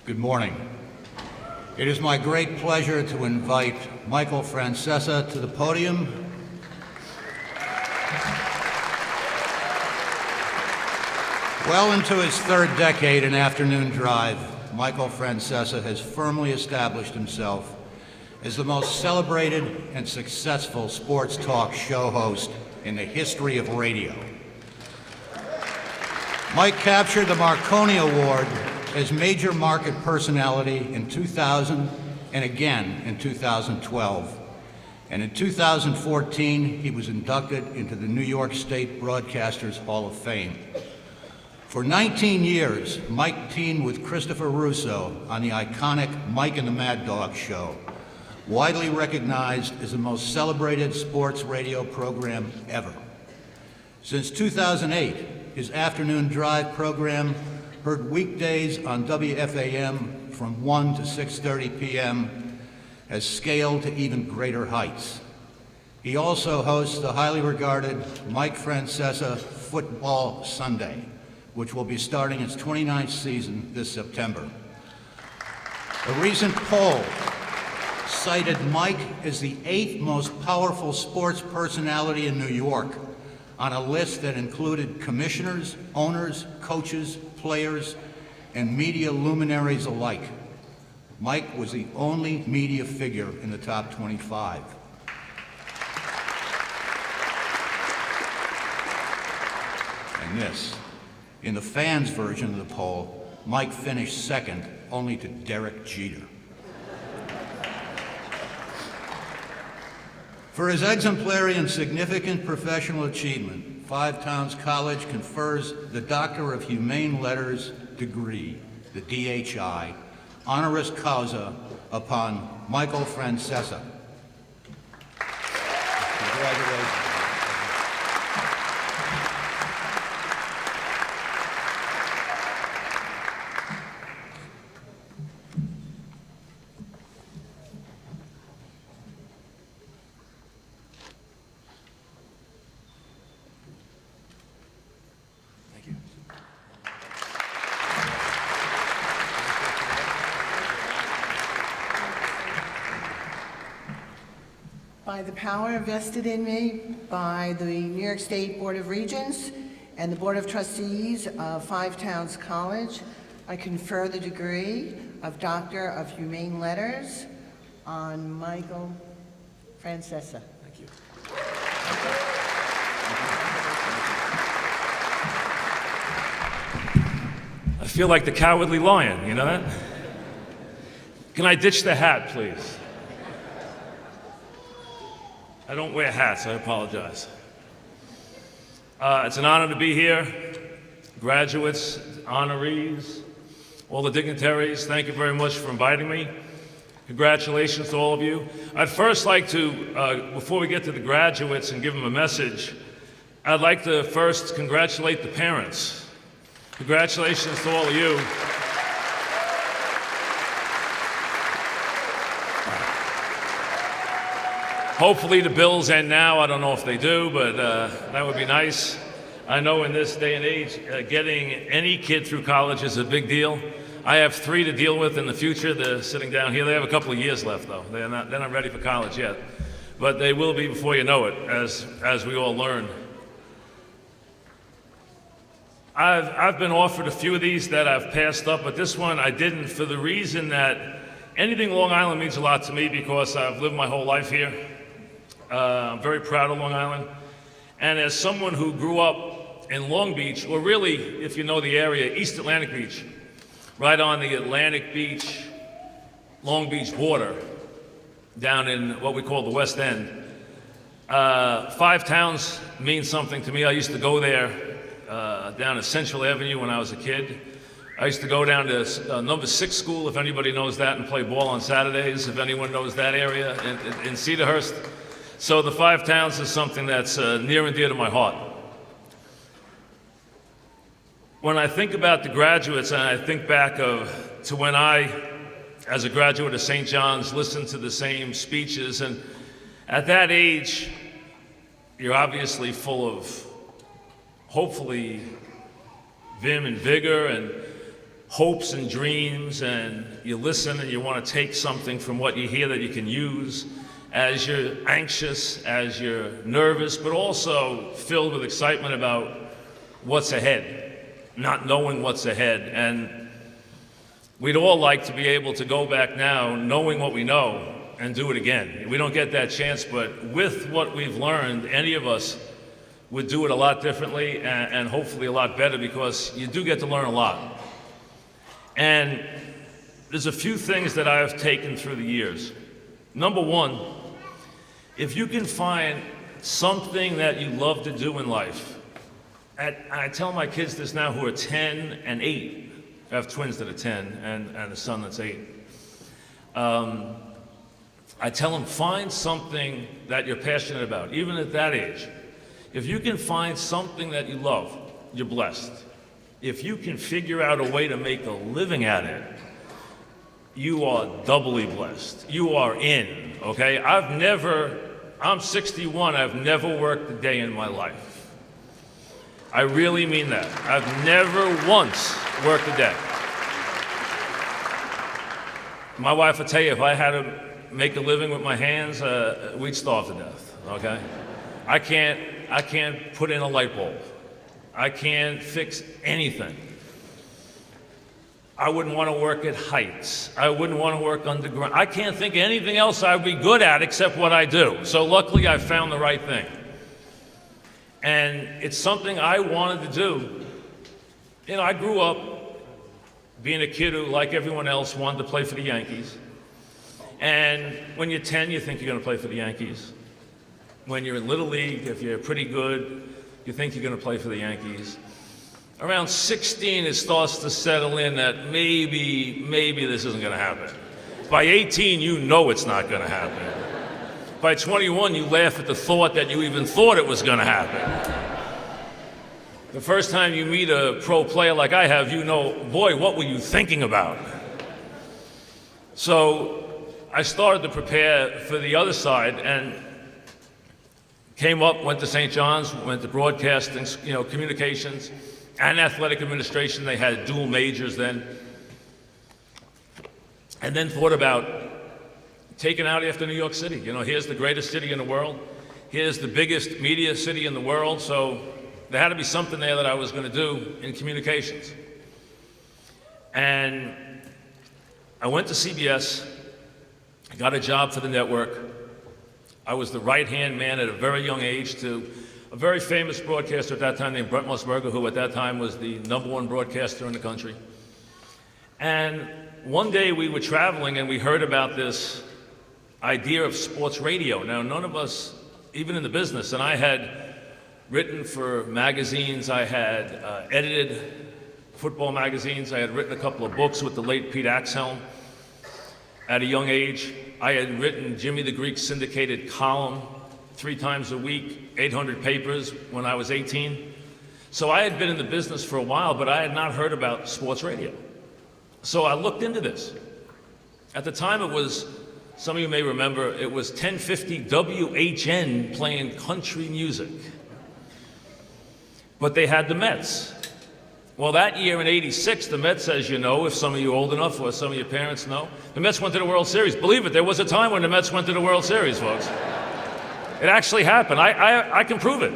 Good morning. It is my great pleasure to invite Michael Francesa to the podium. Well into his third decade in afternoon drive, Michael Francesa has firmly established himself as the most celebrated and successful sports talk show host in the history of radio. Mike captured the Marconi Award as Major Market Personality in 2000 and again in 2012. And in 2014, he was inducted into the New York State Broadcasters Hall of Fame. For 19 years, Mike teamed with Christopher Russo on the iconic Mike and the Mad Dog show, widely recognized as the most celebrated sports radio program ever. Since 2008, his afternoon drive program, heard weekdays on WFAM from 1 to 6:30 p.m., has scaled to even greater heights. He also hosts the highly regarded Mike Francesa Football Sunday, which will be starting its 29th season this September. A recent poll cited Mike as the 8th most powerful sports personality in New York on a list that included commissioners, owners, coaches, players, and media luminaries alike. Mike was the only media figure in the top 25. And this, in the fans' version of the poll, Mike finished second only to Derek Jeter. For his exemplary and significant professional achievement, Towns College confers the Doctor of Humane Letters degree, the DHI, Honoris Causa, upon Michael Francesa. Congratulations. By the power vested in me by the New York State Board of Regents and the Board of Trustees of Towns College, I confer the degree of Doctor of Humane Letters on Michael Francesa. Thank you. I feel like the Cowardly Lion, you know that? Can I ditch the hat, please? I don't wear hats, I apologize. It's an honor to be here. Graduates, honorees, all the dignitaries, thank you very much for inviting me. Congratulations to all of you. I'd first like to, before we get to the graduates and give them a message, I'd like to first congratulate the parents. Congratulations to all of you. Hopefully the bills end now. I don't know if they do, but that would be nice. I know in this day and age, getting any kid through college is a big deal. I have 3 to deal with in the future. They're sitting down here. They have a couple of years left, though. They're not ready for college yet. But they will be before you know it, as we all learn. I've been offered a few of these that I've passed up, but this one I didn't, for the reason that anything Long Island means a lot to me because I've lived my whole life here. I'm very proud of Long Island. And as someone who grew up in Long Beach, or really, if you know the area, East Atlantic Beach, right on the Atlantic Beach, Long Beach border, down in what we call the West End, 5 Towns means something to me. I used to go there down at Central Avenue when I was a kid. I used to go down to number 6 school, if anybody knows that, and play ball on Saturdays, if anyone knows that area, in Cedarhurst. So the 5 Towns is something that's near and dear to my heart. When I think about the graduates, and I think back to when I, as a graduate of St. John's, listened to the same speeches, and at that age, you're obviously full of, hopefully, vim and vigor, and hopes and dreams, and you listen and you want to take something from what you hear that you can use as you're anxious, as you're nervous, but also filled with excitement about what's ahead, not knowing what's ahead. And we'd all like to be able to go back now knowing what we know and do it again. We don't get that chance, but with what we've learned, any of us would do it a lot differently and hopefully a lot better, because you do get to learn a lot. And there's a few things that I've taken through the years. Number one, if you can find something that you love to do in life, and I tell my kids this now who are 10 and 8, I have twins that are 10 and a son that's 8. I tell them, find something that you're passionate about, even at that age. If you can find something that you love, you're blessed. If you can figure out a way to make a living at it, you are doubly blessed. You are in, okay? I'm 61, I've never worked a day in my life. I really mean that. I've never once worked a day. My wife will tell you, if I had to make a living with my hands, we'd starve to death, okay? I can't put in a light bulb. I can't fix anything. I wouldn't want to work at heights. I wouldn't want to work underground. I can't think of anything else I'd be good at except what I do. So luckily I found the right thing. And it's something I wanted to do. You know, I grew up being a kid who, like everyone else, wanted to play for the Yankees. And when you're 10, you think you're going to play for the Yankees. When you're in Little League, if you're pretty good, you think you're going to play for the Yankees. Around 16, it starts to settle in that maybe this isn't going to happen. By 18, you know it's not going to happen. By 21, you laugh at the thought that you even thought it was going to happen. The first time you meet a pro player like I have, you know, boy, what were you thinking about? So I started to prepare for the other side and came up, went to St. John's, went to broadcasting, communications and athletic administration. They had dual majors then. And then thought about taking out after New York City. Here's the greatest city in the world. Here's the biggest media city in the world. So there had to be something there that I was going to do in communications. And I went to CBS. I got a job for the network. I was the right-hand man at a very young age to a very famous broadcaster at that time named Brent Musburger, who at that time was the #1 broadcaster in the country. And one day we were traveling and we heard about this idea of sports radio. Now, none of us, even in the business, and I had written for magazines, I had edited football magazines, I had written a couple of books with the late Pete Axhelm. At a young age, I had written Jimmy the Greek's syndicated column 3 times a week, 800 papers when I was 18. So I had been in the business for a while, but I had not heard about sports radio. So I looked into this. At the time it was, some of you may remember, it was 1050 WHN playing country music. But they had the Mets. Well, that year in '86, the Mets, as you know, if some of you are old enough or some of your parents know, the Mets went to the World Series. Believe it, there was a time when the Mets went to the World Series, folks. It actually happened. I can prove it.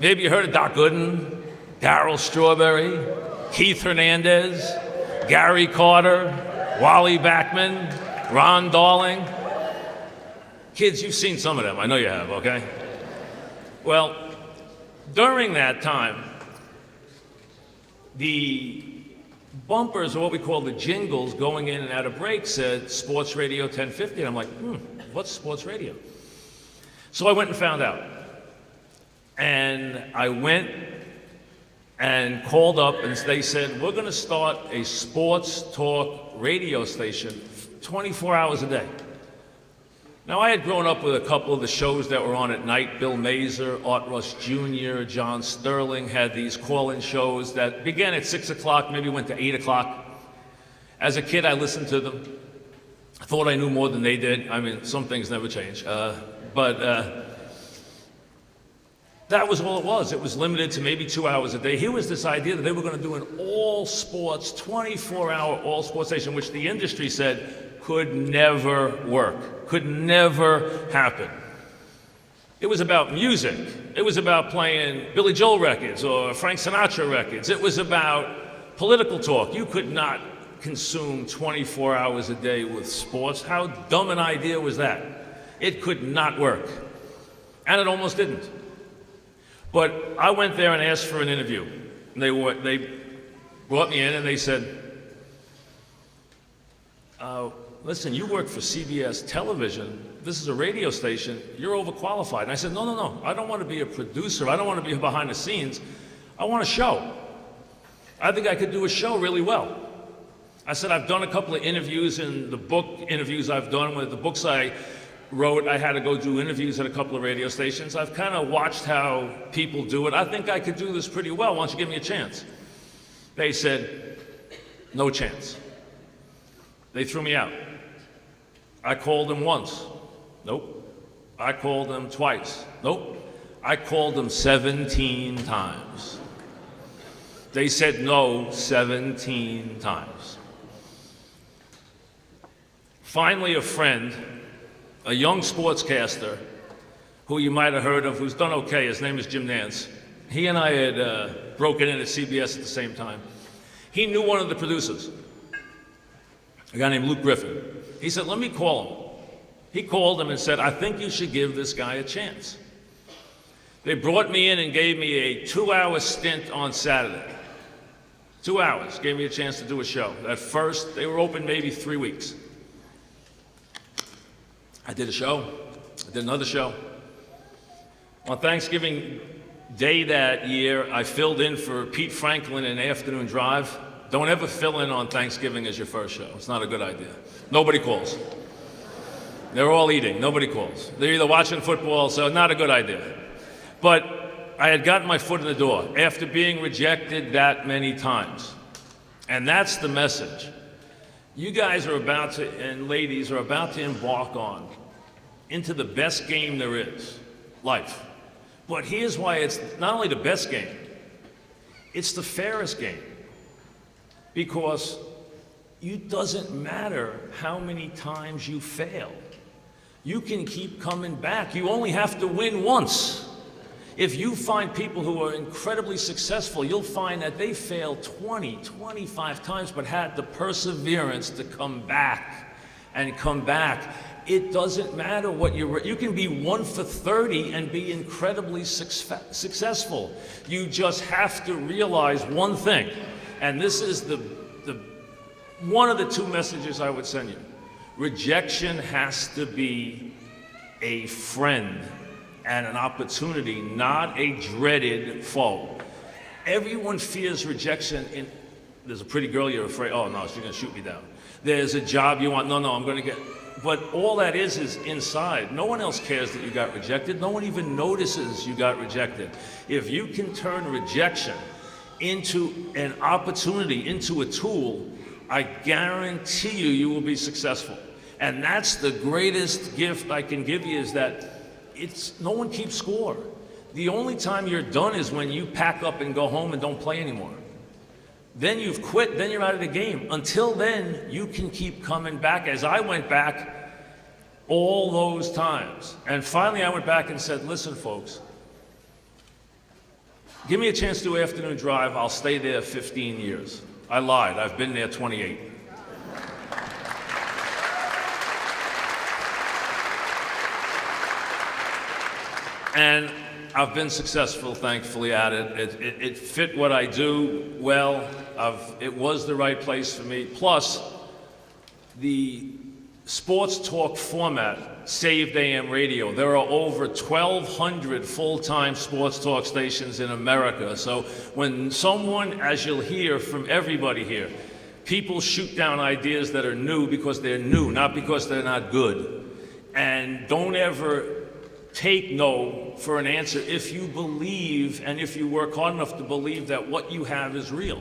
Maybe you heard of Doc Gooden, Darryl Strawberry, Keith Hernandez, Gary Carter, Wally Backman, Ron Darling. Kids, you've seen some of them. I know you have, okay? Well, during that time, the bumpers, or what we call the jingles, going in and out of break said Sports Radio 1050. And I'm like, what's sports radio? So I went and found out. And I went and called up and they said, we're going to start a sports talk radio station 24 hours a day. Now, I had grown up with a couple of the shows that were on at night. Bill Mazer, Art Rush Jr., John Sterling had these call-in shows that began at 6 o'clock, maybe went to 8 o'clock. As a kid, I listened to them. I thought I knew more than they did. I mean, some things never change. But That was all it was. It was limited to maybe 2 hours a day. Here was this idea that they were going to do an all sports, 24-hour all sports station, which the industry said could never work, could never happen. It was about music. It was about playing Billy Joel records or Frank Sinatra records. It was about political talk. You could not consume 24 hours a day with sports. How dumb an idea was that? It could not work. And it almost didn't. But I went there and asked for an interview. And they brought me in and they said, listen, you work for CBS television. This is a radio station. You're overqualified. And I said, no. I don't want to be a producer. I don't want to be behind the scenes. I want a show. I think I could do a show really well. I said, I've done a couple of interviews, and the book interviews I've done with the books I wrote, I had to go do interviews at a couple of radio stations. I've kind of watched how people do it. I think I could do this pretty well. Why don't you give me a chance? They said, no chance. They threw me out. I called them once. Nope. I called them twice. Nope. I called them 17 times. They said no 17 times. Finally, a friend, a young sportscaster who you might have heard of, who's done okay, his name is Jim Nance. He and I had broken in at CBS at the same time. He knew one of the producers, a guy named Luke Griffin. He said, let me call him. He called him and said, I think you should give this guy a chance. They brought me in and gave me a 2-hour stint on Saturday. 2 hours, gave me a chance to do a show. At first, they were open maybe 3 weeks. I did a show, I did another show. On Thanksgiving Day that year, I filled in for Pete Franklin in Afternoon Drive. Don't ever fill in on Thanksgiving as your first show. It's not a good idea. Nobody calls. They're all eating, nobody calls. They're either watching football, so not a good idea. But I had gotten my foot in the door after being rejected that many times. And that's the message. You guys are about to, and ladies, are about to embark on into the best game there is, life. But here's why it's not only the best game, it's the fairest game. Because it doesn't matter how many times you fail. You can keep coming back. You only have to win once. If you find people who are incredibly successful, you'll find that they failed 20, 25 times, but had the perseverance to come back and come back. It doesn't matter what you can be 1 for 30 and be incredibly successful. You just have to realize one thing, and this is the one of the 2 messages I would send you. Rejection has to be a friend and an opportunity, not a dreaded foe. Everyone fears rejection. There's a pretty girl you're afraid, oh no, she's gonna shoot me down. There's a job you want, no, I'm gonna get, but all that is inside. No one else cares that you got rejected. No one even notices you got rejected. If you can turn rejection into an opportunity, into a tool, I guarantee you will be successful. And that's the greatest gift I can give you, is that no one keeps score. The only time you're done is when you pack up and go home and don't play anymore. Then you've quit, then you're out of the game. Until then, you can keep coming back, as I went back all those times. And finally I went back and said, listen folks, give me a chance to do Afternoon Drive, I'll stay there 15 years. I lied, I've been there 28. And I've been successful, thankfully, at it. It fit what I do well. It was the right place for me. Plus, the sports talk format saved AM radio. There are over 1,200 full-time sports talk stations in America. So when someone, as you'll hear from everybody here, people shoot down ideas that are new because they're new, not because they're not good. And don't ever take no for an answer if you believe, and if you work hard enough to believe, that what you have is real.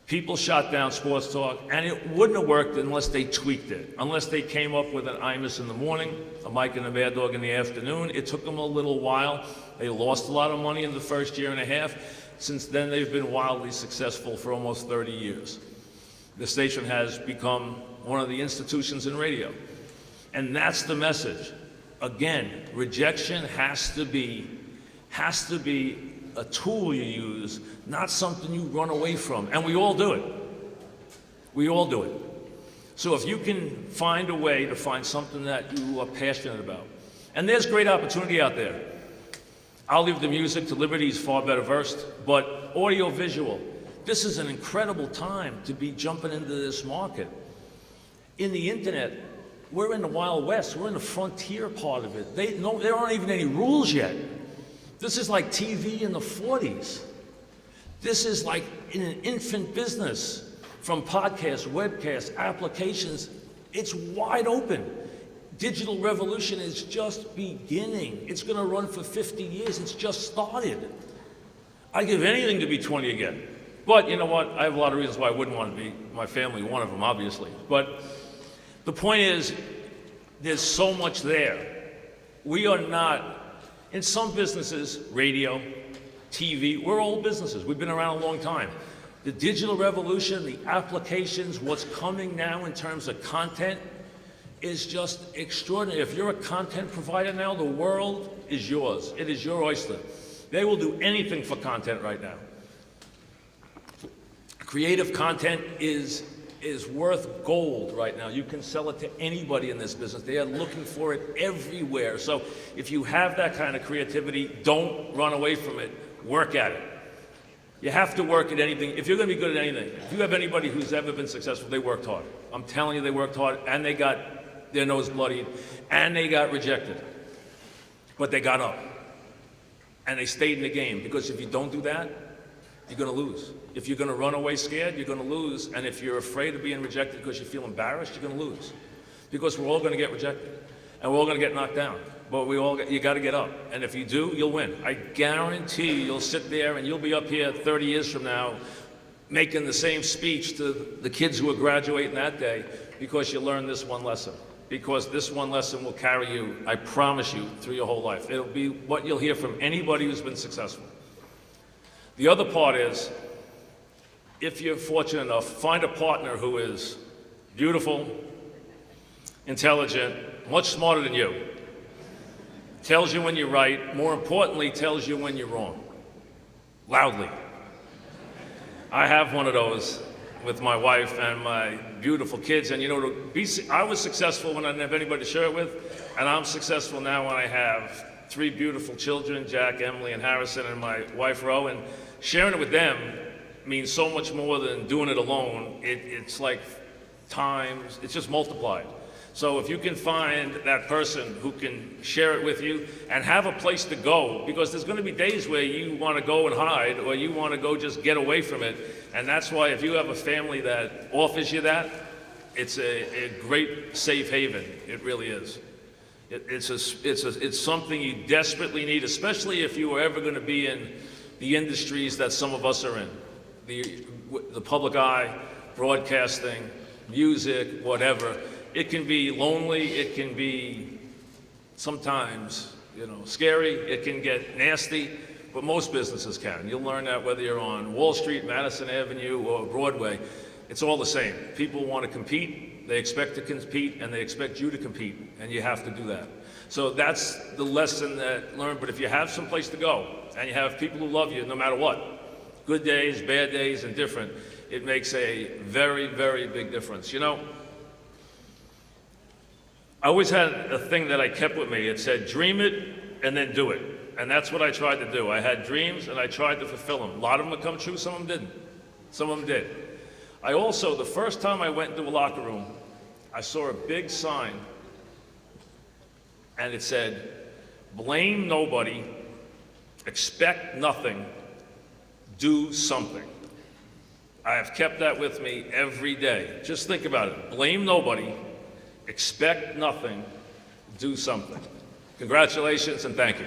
People shot down sports talk, and it wouldn't have worked unless they tweaked it, unless they came up with an Imus in the morning, a Mike and a Mad Dog in the afternoon. It took them a little while. They lost a lot of money in the first year and a half. Since then, they've been wildly successful for almost 30 years. The station has become one of the institutions in radio. And that's the message. Again, rejection has to be a tool you use, not something you run away from. And we all do it. We all do it. So if you can find a way to find something that you are passionate about, and there's great opportunity out there. I'll leave the music to Liberty's far better versed, but audio visual, this is an incredible time to be jumping into this market. In the internet, we're in the Wild West. We're in the frontier part of it. There aren't even any rules yet. This is like TV in the 40s. This is like in an infant business, from podcasts, webcasts, applications. It's wide open. Digital revolution is just beginning. It's going to run for 50 years. It's just started. I'd give anything to be 20 again. But you know what? I have a lot of reasons why I wouldn't want to be. My family, one of them, obviously. But the point is, there's so much there. We are not, in some businesses, radio, TV, we're old businesses. We've been around a long time. The digital revolution, the applications, what's coming now in terms of content is just extraordinary. If you're a content provider now, the world is yours. It is your oyster. They will do anything for content right now. Creative content is worth gold right now. You can sell it to anybody in this business. They are looking for it everywhere. So if you have that kind of creativity, don't run away from it. Work at it. You have to work at anything. If you're going to be good at anything, if you have anybody who's ever been successful, they worked hard. I'm telling you, they worked hard, and they got their nose bloodied, and they got rejected. But they got up, and they stayed in the game, because if you don't do that, you're going to lose. If you're going to run away scared, you're going to lose. And if you're afraid of being rejected because you feel embarrassed, you're going to lose. Because we're all going to get rejected. And we're all going to get knocked down. But you got to get up. And if you do, you'll win. I guarantee you'll sit there and you'll be up here 30 years from now making the same speech to the kids who are graduating that day because you learned this one lesson. Because this one lesson will carry you, I promise you, through your whole life. It'll be what you'll hear from anybody who's been successful. The other part is, if you're fortunate enough, find a partner who is beautiful, intelligent, much smarter than you, tells you when you're right, more importantly, tells you when you're wrong, loudly. I have one of those with my wife and my beautiful kids, and you know, I was successful when I didn't have anybody to share it with, and I'm successful now when I have 3 beautiful children, Jack, Emily, and Harrison, and my wife, Ro, and sharing it with them means so much more than doing it alone. It's like times, it's just multiplied. So if you can find that person who can share it with you and have a place to go, because there's going to be days where you want to go and hide, or you want to go just get away from it. And that's why if you have a family that offers you that, it's a great safe haven. It really is. It's something you desperately need, especially if you are ever going to be in the industries that some of us are in. The public eye, broadcasting, music, whatever. It can be lonely, it can be sometimes, scary, it can get nasty, but most businesses can. You'll learn that whether you're on Wall Street, Madison Avenue, or Broadway. It's all the same. People want to compete, they expect to compete, and they expect you to compete, and you have to do that. So that's the lesson that I learned. But if you have some place to go, and you have people who love you no matter what, good days, bad days, and different, it makes a very, very big difference. I always had a thing that I kept with me. It said, dream it and then do it. And that's what I tried to do. I had dreams and I tried to fulfill them. A lot of them would come true, some of them didn't. Some of them did. I also, the first time I went into a locker room, I saw a big sign and it said, blame nobody, expect nothing, do something. I have kept that with me every day. Just think about it. Blame nobody, expect nothing, do something. Congratulations and thank you.